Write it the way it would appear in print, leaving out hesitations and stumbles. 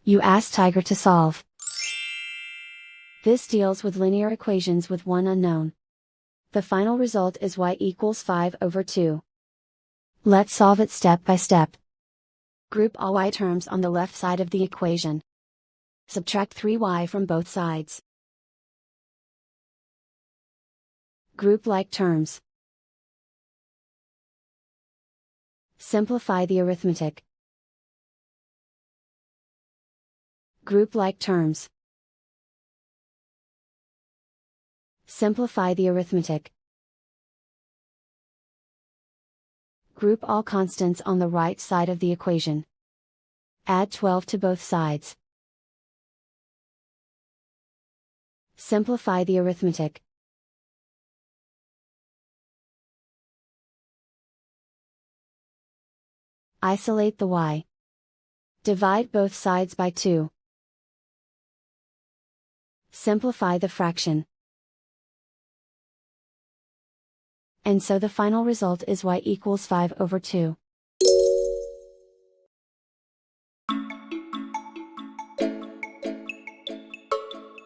You ask Tiger to solve. This deals with linear equations with one unknown. The final result is y equals 5/2. Let's solve it step by step. Group all y terms on the left side of the equation. Subtract 3y from both sides. Group like terms. Simplify the arithmetic. Group like terms. Simplify the arithmetic. Group all constants on the right side of the equation. Add 12 to both sides. Simplify the arithmetic. Isolate the y. Divide both sides by 2. Simplify the fraction. And so the final result is y equals 5/2.